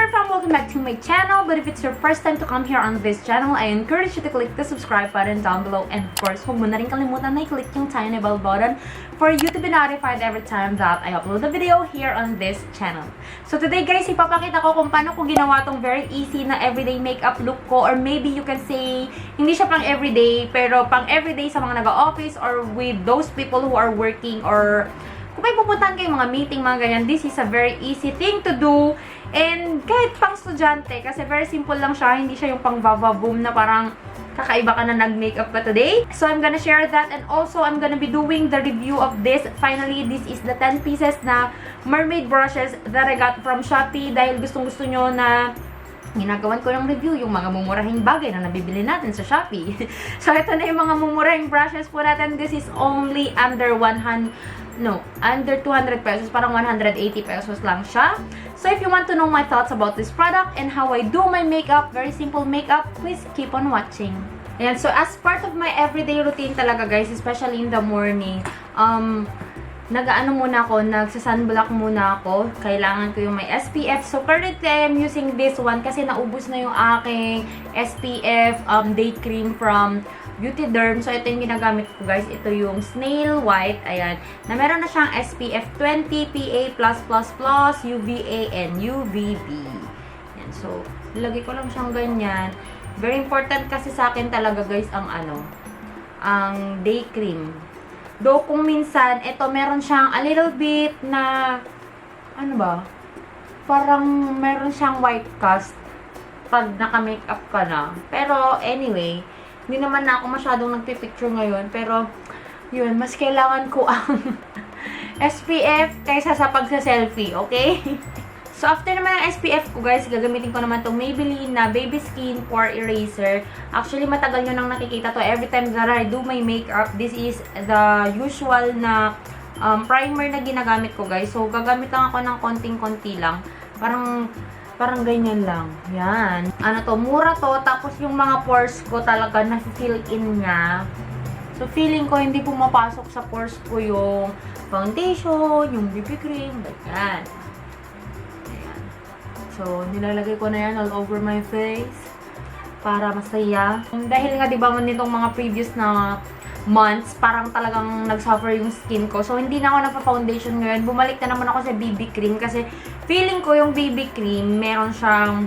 there fam, welcome back to my channel. But if it's your first time to come here on this channel, I encourage you to click the subscribe button down below. And of course, huwag mo na rin kalimutan na i-click yung tiny bell button for you to be notified every time that I upload a video here on this channel. So today guys, ipapakita ko kung paano ko ginawa tong very easy na everyday makeup look ko. Or maybe you can say, hindi siya pang everyday, pero pang everyday sa mga nag-office or with those people who are working, or kung may pupuntahan kayo mga meeting, mga ganyan, this is a very easy thing to do. And kahit pang estudyante, kasi very simple lang siya, hindi siya yung pang vava-boom na parang kakaiba ka na nag-makeup ka today. So I'm gonna share that, and also I'm gonna be doing the review of this. Finally, this is the 10 pieces na mermaid brushes that I got from Shopee dahil gustong-gusto nyo na ginagawan ko ng review yung mga mumurahing bagay na nabibili natin sa Shopee. So ito na yung mga mumurahing brushes po natin. This is only under under 200 pesos, parang 180 pesos lang siya. So if you want to know my thoughts about this product and how I do my makeup, very simple makeup, please keep on watching. Ayan, so as part of my everyday routine talaga guys, especially in the morning, nagsa-sunblock muna ako. Kailangan ko yung may SPF. So currently I am using this one kasi naubos na yung aking SPF day cream from Beauty Derm. So, ito yung ginagamit ko, guys. Ito yung Snail White. Ayan. Na meron na siyang SPF 20, PA+++, UVA, and UVB. Ayan. So, nilagay ko lang siyang ganyan. Very important kasi sa akin talaga, guys, ang day cream. Though, kung minsan, ito meron siyang a little bit na, parang meron siyang white cast pag naka-makeup ka na. Pero, anyway, hindi naman na ako masyadong nagpipicture ngayon. Pero, yun, mas kailangan ko ang SPF kaysa sa pagsa-selfie, okay? So, after naman ng SPF ko, guys, gagamitin ko naman itong Maybelline na Baby Skin Pore Eraser. Actually, matagal nyo nang nakikita to. Every time that I do my makeup, this is the usual na primer na ginagamit ko, guys. So, gagamit lang ako ng konting-konti lang. Parang ganyan lang. Yan. Mura to. Tapos yung mga pores ko talaga na-fill in niya. So, feeling ko hindi pumapasok sa pores ko yung foundation, yung BB cream, ganyan. Ayan. So, nilalagay ko na yan all over my face para masaya. Dahil nga, diba, nitong mga previous na months, parang talagang nag-suffer yung skin ko. So, hindi na ako nagpa-foundation ngayon. Bumalik na naman ako sa BB cream kasi feeling ko yung BB cream, meron siyang,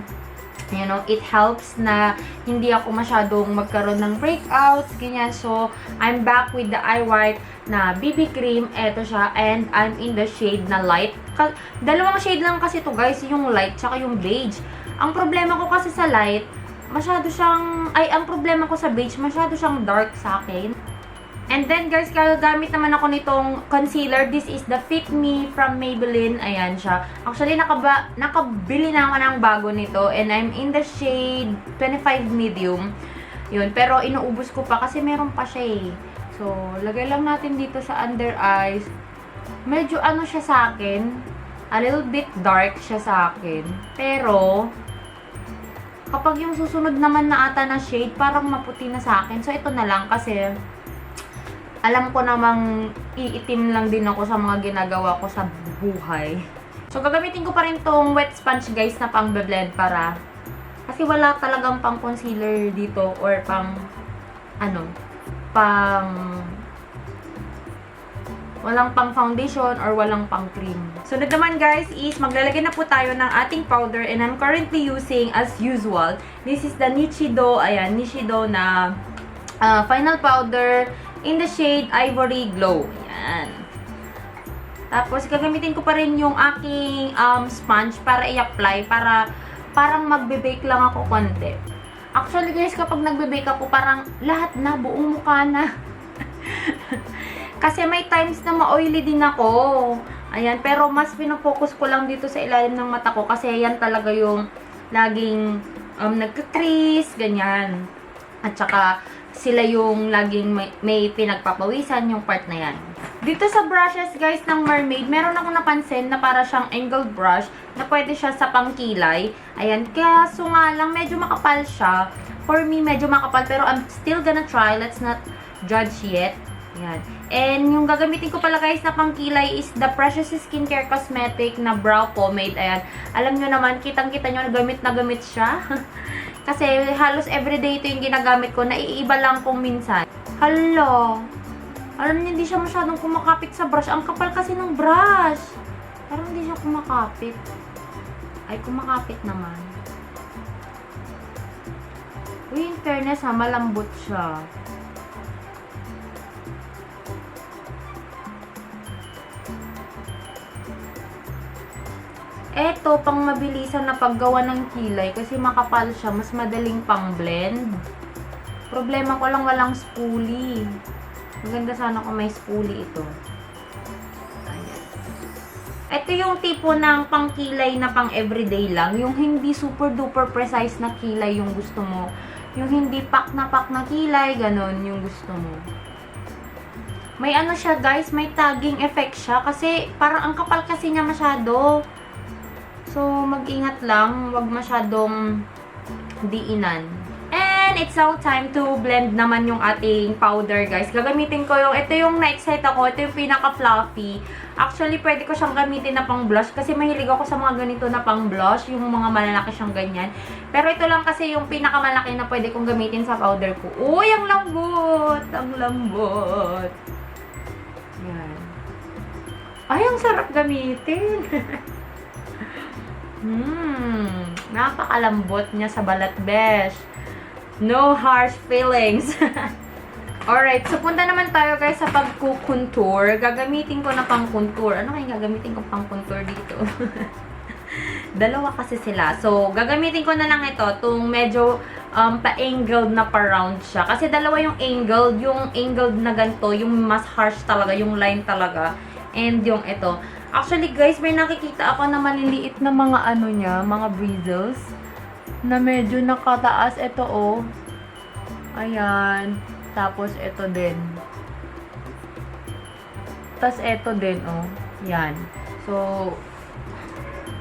it helps na hindi ako masyadong magkaroon ng breakouts, ganyan. So, I'm back with the eye white na BB cream. Eto siya, and I'm in the shade na light. Dalawang shade lang kasi to guys, yung light tsaka yung beige. Ang problema ko kasi sa light, ang problema ko sa beige, masyado siyang dark sa akin. And then guys, gagamit naman ako nitong concealer. This is the Fit Me from Maybelline. Ayan siya. Actually, nakabili na ako ng bago nito. And I'm in the shade 25 medium. Yun. Pero inuubos ko pa kasi meron pa siya eh. So, lagay lang natin dito sa under eyes. Medyo siya sa akin. A little bit dark siya sa akin. Pero, kapag yung susunod naman na ata na shade, parang maputi na sa akin. So, ito na lang kasi alam ko namang iitim lang din ako sa mga ginagawa ko sa buhay. So, gagamitin ko pa rin tong wet sponge, guys, na pang-blend para kasi wala talagang pang concealer dito or walang pang foundation or walang pang cream. So, naman guys is maglalagay na po tayo ng ating powder, and I'm currently using, as usual, this is the Nichido, ayan, Nichido na final powder in the shade Ivory Glow. Ayan. Tapos, gagamitin ko pa rin yung aking sponge para i-apply, para parang magbe-bake lang ako konti. Actually guys, kapag nagbe-bake ako, parang lahat na, buong mukha na. Kasi may times na ma-oily din ako. Ayan, pero mas pinofocus ko lang dito sa ilalim ng mata ko kasi yan talaga yung laging nagka-crease, ganyan. At saka, sila yung laging may pinagpapawisan yung part na yan. Dito sa brushes, guys, ng Mermaid, meron akong napansin na para siyang angled brush na pwede siya sa pangkilay. Ayan, kaso nga lang, medyo makapal siya. For me, medyo makapal, pero I'm still gonna try. Let's not judge yet. Ayan. And yung gagamitin ko pala guys na pangkilay is the Precious Skincare Cosmetic na brow pomade. Ayan. Alam nyo naman, kitang-kita nyo, na gamit siya. Kasi halos everyday ito yung ginagamit ko. Naiiba lang kung minsan. Hala. Alam niyo, hindi siya masyadong kumakapit sa brush. Ang kapal kasi ng brush. Parang hindi siya kumakapit. Ay, kumakapit naman. Uy, in fairness ha, malambot siya. Eto, pang mabilisan na paggawa ng kilay kasi makapal siya, mas madaling pang blend. Problema ko lang walang spoolie. Maganda sana kung may spoolie ito. Ayan. Ito yung tipo ng pang kilay na pang everyday lang. Yung hindi super duper precise na kilay yung gusto mo. Yung hindi pak na kilay, ganun yung gusto mo. May ano siya guys, may tagging effect siya kasi parang ang kapal kasi niya masyado. So, mag-ingat lang. Huwag masyadong diinan. And it's now time to blend naman yung ating powder, guys. Gagamitin ko ito yung na-excite ako. Ito yung pinaka-fluffy. Actually, pwede ko siyang gamitin na pang blush kasi mahilig ako sa mga ganito na pang blush. Yung mga malalaki siyang ganyan. Pero ito lang kasi yung pinakamalaki na pwede kong gamitin sa powder ko. Uy, ang lambot! Ang lambot! Yan. Ay, ang sarap gamitin! Napakalambot niya sa balat, besh. No harsh feelings. Alright, so punta naman tayo guys sa pag-contour. Gagamitin ko na pang-contour. Ano kaya gagamitin ko pang-contour dito? Dalawa kasi sila. So, gagamitin ko na lang ito. Itong medyo pa-angled na pa-round siya. Kasi dalawa yung angled. Yung angled na ganito, yung mas harsh talaga, yung line talaga. And yung ito. Actually guys, may nakikita ako na maliliit na mga ano niya, mga bristles. Na medyo nakataas. Ito oh. Ayan. Tapos ito din. Tapos ito din oh. Yan. So,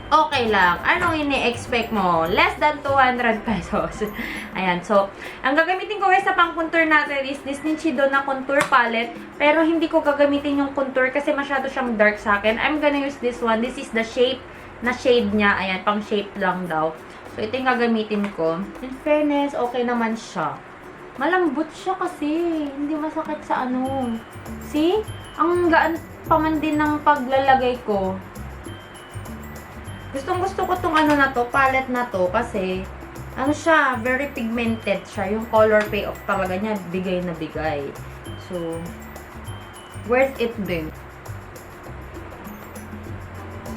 okay lang. Anong ini-expect mo? Less than 200 pesos. Ayan. So, ang gagamitin ko guys sa pang-contour natin is this Shiseido na contour palette. Pero hindi ko gagamitin yung contour kasi masyado siyang dark sa akin. I'm gonna use this one. This is the shape na shade niya. Ayan. Pang shape lang daw. So, ito yung gagamitin ko. In fairness, okay naman siya. Malambot siya kasi. Hindi masakit sa ano. See? Ang gaan pa man din ng paglalagay ko. Gustong-gusto ko tong ano na to, palette na to, kasi, ano siya, very pigmented siya. Yung color payoff talaga niya, bigay na bigay. So, worth it din.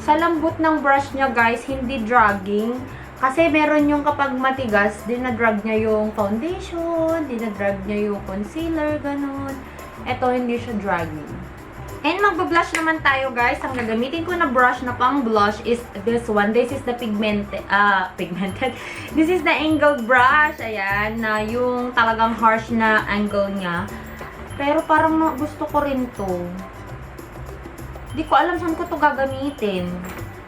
Sa lambot ng brush niya, guys, hindi dragging. Kasi meron yung kapag matigas, dinadrag niya yung foundation, dinadrag niya yung concealer, ganun. Ito, hindi siya dragging. And magba-blush naman tayo, guys. Ang gagamitin ko na brush na pang blush is this one. This is the pigmented. This is the angled brush. Ayan, na yung talagang harsh na angle niya. Pero parang gusto ko rin to. Di ko alam saan ko to gagamitin.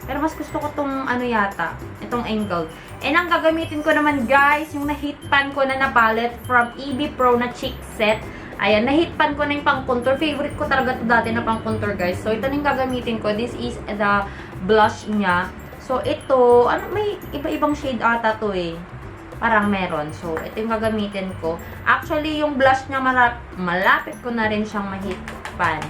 Pero mas gusto ko tong ano yata. Itong angled. And ang gagamitin ko naman, guys, yung na-heat pan ko na palette from EB Pro na cheek set. Ayan, nahitpan ko na yung pang-contour. Favorite ko talaga to dati na pang-contour, guys. So, ito na yung gagamitin ko. This is the blush niya. So, ito, ano, may iba-ibang shade ata to eh. Parang meron. So, ito yung gagamitin ko. Actually, yung blush niya, malapit ko na rin siyang mahitpan.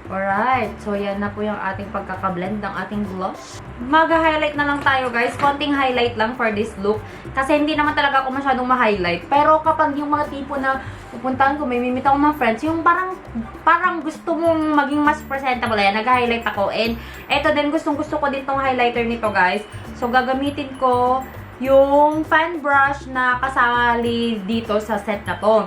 Alright. So, yan na po yung ating pagkakablend ng ating blush. Mag-highlight na lang tayo, guys. Konting highlight lang for this look. Kasi hindi naman talaga ako masyadong ma-highlight. Pero kapag yung mga tipo na pupuntahan ko, may mimita ko mga friends, yung parang gusto mong maging mas presentable, ayan, nag-highlight ako. And eto din, gustong-gusto ko din tong highlighter nito, guys. So, gagamitin ko yung fan brush na kasali dito sa set na to.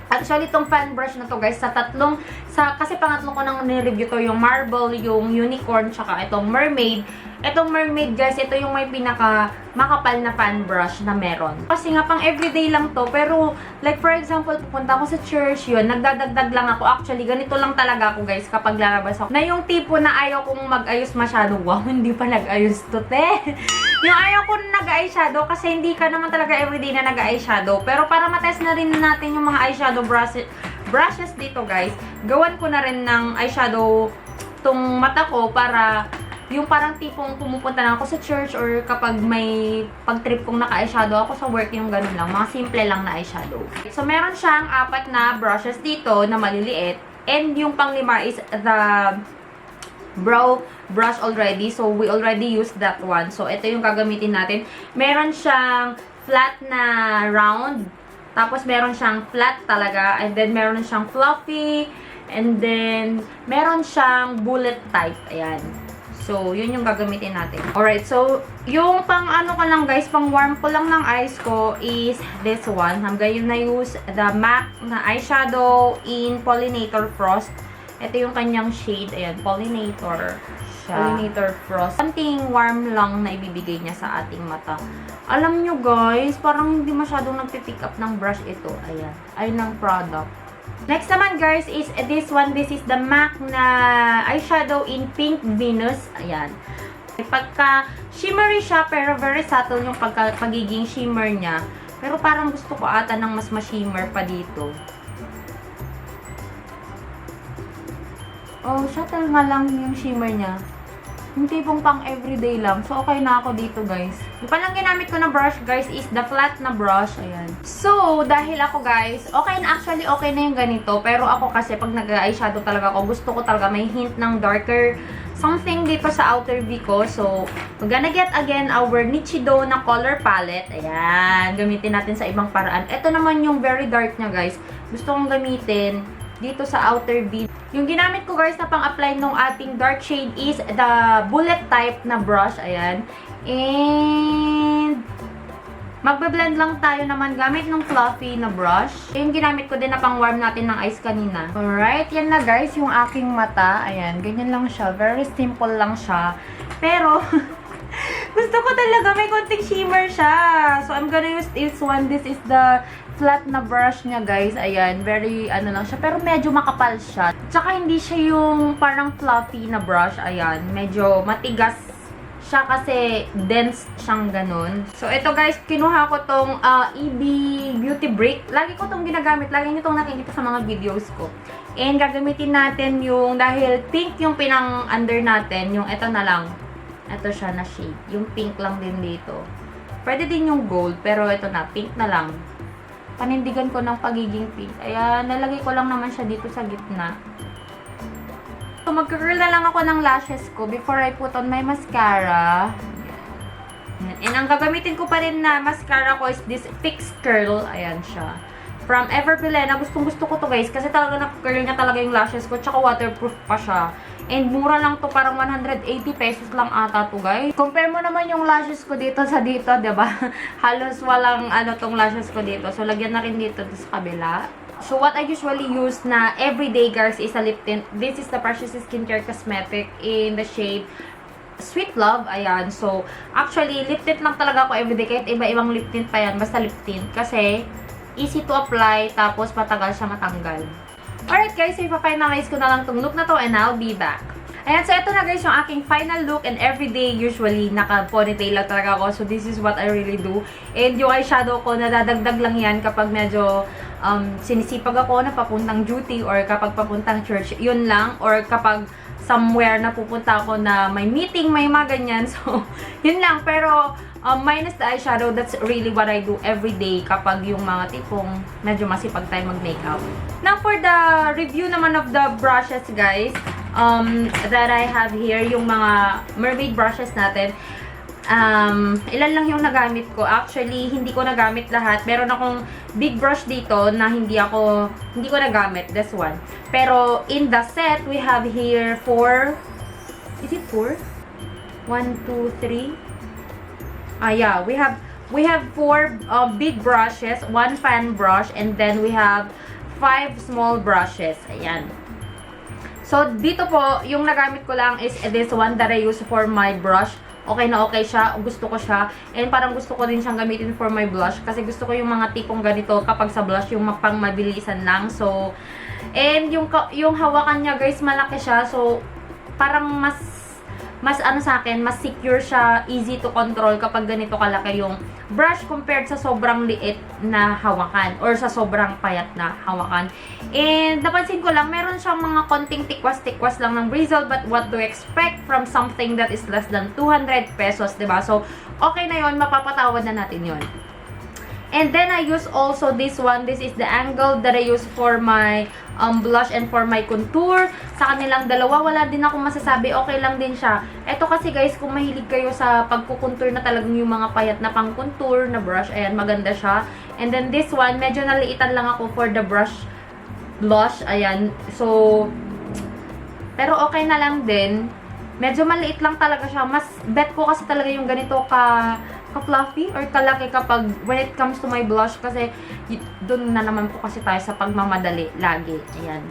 Actually, itong fan brush na to, guys, kasi pangatlo ko nang nireview to, yung marble, yung unicorn, tsaka itong mermaid. Itong mermaid, guys, ito yung may pinaka makapal na fan brush na meron. Kasi nga, pang everyday lang to, pero, like, for example, pupunta ako sa church, yun, nagdadagdag lang ako. Actually, ganito lang talaga ako, guys, kapag lalabas ako. Na yung tipo na ayaw kong mag-ayos masyado. Wow, hindi pa nag-ayos to, te. Yung ayaw ko na nag-eyeshadow kasi hindi ka naman talaga everyday na nag-eyeshadow. Pero para matest na rin natin yung mga eyeshadow brushes dito guys, gawan ko na rin ng eyeshadow tong mata ko para yung parang tipong pumupunta na ako sa church or kapag may pag-trip kong naka-eyeshadow ako sa work, yung ganun lang. Mga simple lang na eyeshadow. So, meron siyang 4 na brushes dito na maliliit. And yung pang-5 is the brow brush already. So, we already used that one. So, ito yung gagamitin natin. Meron siyang flat na round. Tapos, meron siyang flat talaga. And then, meron siyang fluffy. And then, meron siyang bullet type. Ayan. So, yun yung gagamitin natin. Alright, so, yung pang ano ka lang guys, pang warm ko lang ng eyes ko is this one. I'm going to use the MAC na eyeshadow in Pollinator Frost. Ito yung kanyang shade. Ayan, Pollinator siya. Pollinator Frost. Konting warm lang na ibibigay niya sa ating mata. Alam nyo guys, parang hindi masyadong nagpipick up ng brush ito. Ayan, ay ng product. Next naman guys is this one. This is the MAC na eyeshadow in Pink Venus. Ayan. Pagka shimmery siya pero very subtle yung pagiging shimmer niya. Pero parang gusto ko ata ng mas ma-shimmer pa dito. Oh, subtle nga lang yung shimmer niya. Yung tipong pang everyday lang. So, okay na ako dito, guys. Yung palang ginamit ko na brush, guys, is the flat na brush. Ayan. So, dahil ako, guys, okay na, actually, okay na yung ganito. Pero ako kasi, pag nag-eyeshadow talaga ako, gusto ko talaga may hint ng darker something dito sa outer V ko. So, we're gonna get again our Nichido na color palette. Ayan. Gamitin natin sa ibang paraan. Ito naman yung very dark niya, guys. Gusto kong gamitin dito sa outer V. Yung ginamit ko guys na pang-apply nung ating dark shade is the bullet type na brush. Ayan. And magbe-blend lang tayo naman gamit nung fluffy na brush. Yung ginamit ko din na pang-warm natin ng eyes kanina. Alright, yan na guys yung aking mata. Ayan, ganyan lang siya. Very simple lang siya. Pero gusto ko talaga may konting shimmer siya. So, I'm gonna use this one. This is the flat na brush niya, guys. Ayan, very, ano lang siya. Pero medyo makapal siya. Tsaka, hindi siya yung parang fluffy na brush. Ayan, medyo matigas siya kasi dense siyang ganun. So, ito, guys, kinuha ko tong EB Beauty Brick. Lagi ko tong ginagamit. Lagi nyo tong nakikita sa mga videos ko. And, gagamitin natin yung, dahil pink yung pinang-under natin, yung ito na lang. Ito siya na shade. Yung pink lang din dito. Pwede din yung gold, pero ito na, pink na lang. Panindigan ko ng pagiging pink. Ayan, nalagay ko lang naman siya dito sa gitna. So, mag-curl na lang ako ng lashes ko before I put on my mascara. Ayan. And ang gagamitin ko pa rin na mascara ko is this Fix Curl. Ayan siya. From Everbilena. Gustong-gusto ko to guys. Kasi talaga na-curl niya talaga yung lashes ko. Tsaka waterproof pa siya. And mura lang to, parang 180 pesos lang ata to, guys. Compare mo naman yung lashes ko dito sa dito, 'di ba? Halos walang ano tong lashes ko dito. So lagyan na rin dito sa kabila. So what I usually use na everyday, guys, is a lip tint. This is the Precious Skincare Cosmetic in the shade Sweet Love. Ayan. So actually lip tint lang talaga ako everyday, kahit iba-ibang lip tint pa yan, basta lip tint kasi easy to apply, tapos matagal siya matanggal. Alright guys, so ipa-finalize ko na lang tong look na to and I'll be back. Ayan, so ito na guys yung aking final look, and everyday usually naka-ponytail lang talaga ako. So this is what I really do. And yung eyeshadow ko, nadadagdag lang yan kapag medyo sinisipag ako na papuntang duty or kapag papuntang church, yun lang. Or kapag somewhere na pupunta ako na may meeting, may mga ganyan. So, yun lang. Pero, minus the eyeshadow, that's really what I do every day kapag yung mga tipong medyo masipag tayo mag-makeup. Now, for the review naman of the brushes, guys, that I have here, yung mga mermaid brushes natin, ilan lang yung nagamit ko. Actually, hindi ko nagamit lahat. Meron akong big brush dito na hindi ko nagamit. This one. Pero, in the set, we have here 4, is it 4? 1, 2, 3. Yeah, we have 4 big brushes, 1 fan brush, and then we have 5 small brushes. Ayan. So, dito po, yung nagamit ko lang is this one that I use for my brush. Okay na okay siya. Gusto ko siya. And parang gusto ko din siyang gamitin for my blush. Kasi gusto ko yung mga tipong ganito kapag sa blush, yung pang mabilisan lang. So, and yung hawakan niya, guys, malaki siya. So, parang mas mas ano sa akin, mas secure siya, easy to control kapag ganito kalaki yung brush compared sa sobrang liit na hawakan or sa sobrang payat na hawakan. And napansin ko lang, meron siyang mga konting tikwas-tikwas lang ng bristle, but what do you expect from something that is less than 200 pesos, diba? So, okay na yon, mapapatawad na natin yon. And then, I use also this one. This is the angle that I use for my blush and for my contour. Sa kanilang dalawa, wala din ako masasabi. Okay lang din siya. Ito kasi guys, kung mahilig kayo sa pagkukontour na talagang yung mga payat na pang contour na brush, ayan, maganda siya. And then this one, medyo naliitan lang ako for the blush. Ayan. So, pero okay na lang din. Medyo maliit lang talaga siya. Mas bet ko kasi talaga yung ganito ka-fluffy or kalaki kapag when it comes to my blush, kasi dun na naman po kasi tayo sa pagmamadali lagi. Ayan.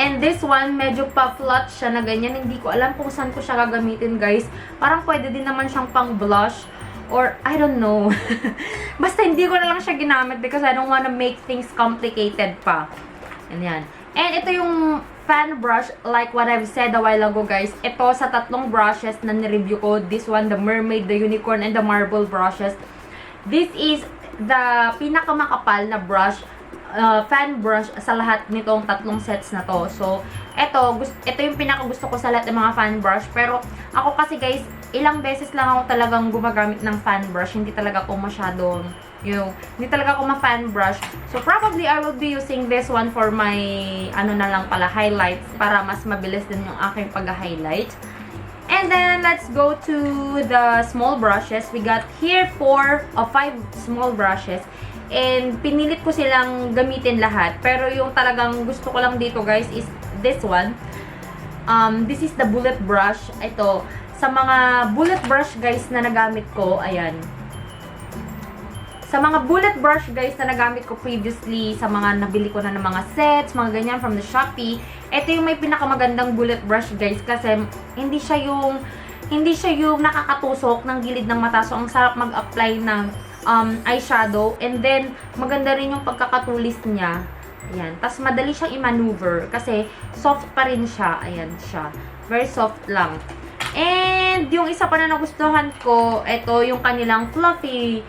And this one, medyo pa-flat siya na ganyan. Hindi ko alam kung saan ko siya gagamitin, guys. Parang pwede din naman siyang pang blush or I don't know. Basta hindi ko na lang siya ginamit because I don't wanna make things complicated pa. Ayan. And ito yung fan brush, like what I've said a while ago, guys. Ito sa tatlong brushes na nireview ko. This one, the mermaid, the unicorn, and the marble brushes. This is the pinakamakapal na brush, fan brush sa lahat nitong tatlong sets na to. So, ito yung pinakagusto ko sa lahat ng mga fan brush. Pero, ako kasi guys, ilang beses lang ako talagang gumagamit ng fan brush. Hindi talaga ako masyadong, hindi talaga ako ma-fan brush. So, probably I will be using this one for my, highlights. Para mas mabilis din yung aking pag-highlight. And then, let's go to the small brushes. We got here 5 small brushes. And pinilit ko silang gamitin lahat. Pero yung talagang gusto ko lang dito, guys, is this one. This is the bullet brush. Ito, sa mga bullet brush, guys, na nagamit ko, ayan. Sa mga bullet brush, guys, na nagamit ko previously, sa mga nabili ko na ng mga sets, mga ganyan from the Shopee, ito yung may pinakamagandang bullet brush, guys, kasi hindi siya yung nakakatusok ng gilid ng mata. So, ang sarap mag-apply ng eyeshadow. And then, maganda rin yung pagkakatulis niya. Ayan. Tapos, madali siyang i-maneuver kasi soft pa rin siya. Ayan siya. Very soft lang. And, yung isa pa na nagustuhan ko, ito yung kanilang fluffy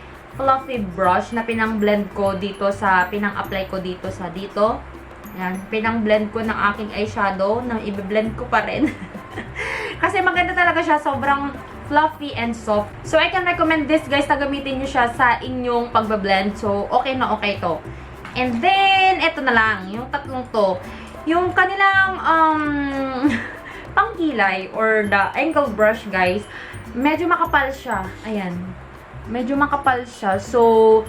brush na pinang-blend ko dito pinang-apply ko dito sa dito. Ayan. Pinang-blend ko ng aking eyeshadow. Nang i-blend ko pa rin. Kasi maganda talaga siya. Sobrang fluffy and soft. So, I can recommend this, guys, na gamitin nyo siya sa inyong pagbablend. So, okay na okay to. And then, eto na lang. Yung tatlong to. Yung kanilang pangkilay or the angle brush, guys, medyo makapal siya. Ayan. Medyo makapal siya. So,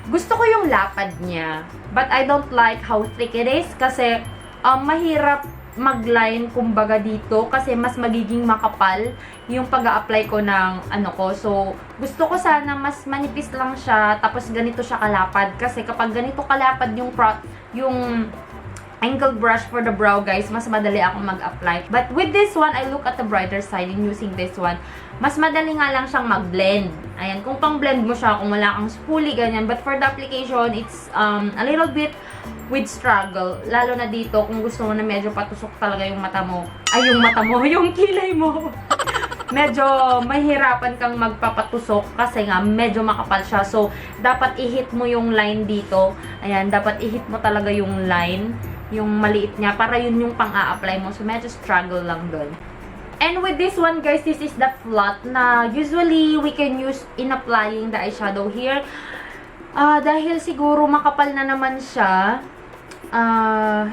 gusto ko yung lapad niya. But I don't like how thick it is. Kasi, mahirap mag-line kumbaga dito kasi mas magiging makapal yung pag-a-apply ko ng ko. So, gusto ko sana mas manipis lang siya tapos ganito siya kalapad kasi kapag ganito kalapad yung angle brush for the brow, guys, mas madali akong mag-apply. But with this one, I look at the brighter side in using this one. Mas madali nga lang siyang mag-blend. Ayan, kung pang-blend mo siya, kung wala kang spoolie, ganyan. But for the application, it's a little bit with struggle. Lalo na dito, kung gusto mo na medyo patusok talaga yung mata mo. Ay, yung kilay mo. Medyo mahirapan kang magpapatusok kasi nga medyo makapal siya. So, dapat i-hit mo yung line dito. Ayan, dapat i-hit mo talaga yung line, yung maliit niya, para yun yung pang-a-apply mo. So, medyo struggle lang doon. And with this one, guys, this is the flat na usually we can use in applying the eyeshadow here. Dahil siguro makapal na naman siya,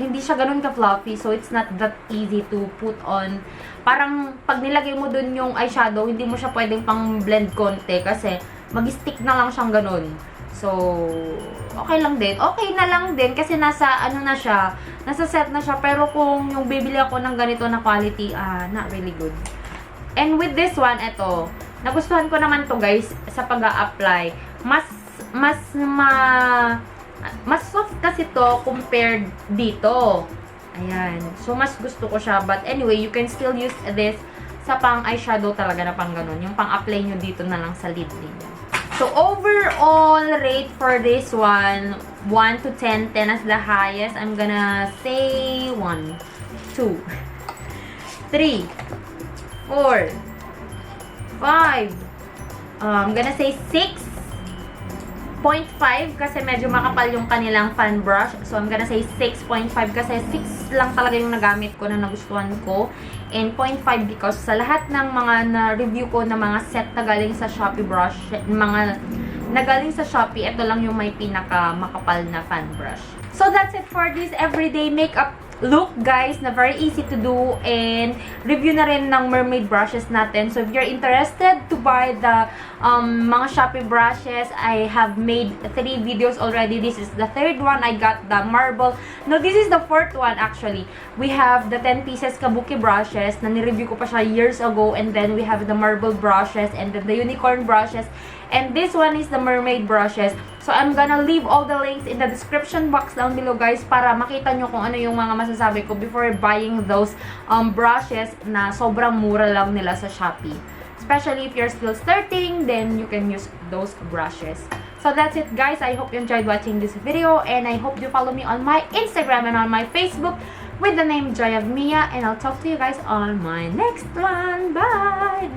hindi siya ganun ka-fluffy, so it's not that easy to put on. Parang pag nilagay mo dun yung eyeshadow, hindi mo siya pwedeng pang blend konti kasi mag-stick na lang siyang ganun. So, okay lang din. Okay na lang din kasi nasa na siya, nasa set na siya. Pero kung yung bibili ako ng ganito na quality, not really good. And with this one, eto, nagustuhan ko naman to, guys, sa pag-a-apply. Mas soft kasi to compared dito. Ayan. So, mas gusto ko siya. But anyway, you can still use this sa pang eyeshadow talaga na pang ganun. Yung pang-apply nyo dito na lang sa lid niyo. So, overall rate for this one, 1 to 10, 10 as the highest. I'm gonna say 1, 2, 3, 4, 4, 5, I'm gonna say 6.5 kasi medyo makapal yung kanilang fan brush. So, I'm gonna say 6.5 kasi 6 lang talaga yung nagamit ko na nagustuhan ko. And 0.5 because sa lahat ng mga na-review ko na mga set na galing sa Shopee brush, mga nagaling sa Shopee, ito lang yung may pinaka makapal na fan brush. So, that's it for this everyday makeup look, guys, na very easy to do, and review na rin ng mermaid brushes natin. So, if you're interested to buy the mga Shopee brushes, I have made 3 videos already. This is the 3rd one. I got the marble. No, this is the 4th one, actually. We have the 10 pieces kabuki brushes na nireview ko pa siya years ago, and then we have the marble brushes, and then the unicorn brushes, and this one is the mermaid brushes. So, I'm gonna leave all the links in the description box down below, guys, para makita nyo kung ano yung mga masasabi ko before buying those brushes na sobrang mura lang nila sa Shopee. Especially if you're still starting, then you can use those brushes. So, that's it, guys. I hope you enjoyed watching this video, and I hope you follow me on my Instagram and on my Facebook with the name Joy of Mia, and I'll talk to you guys on my next one. Bye!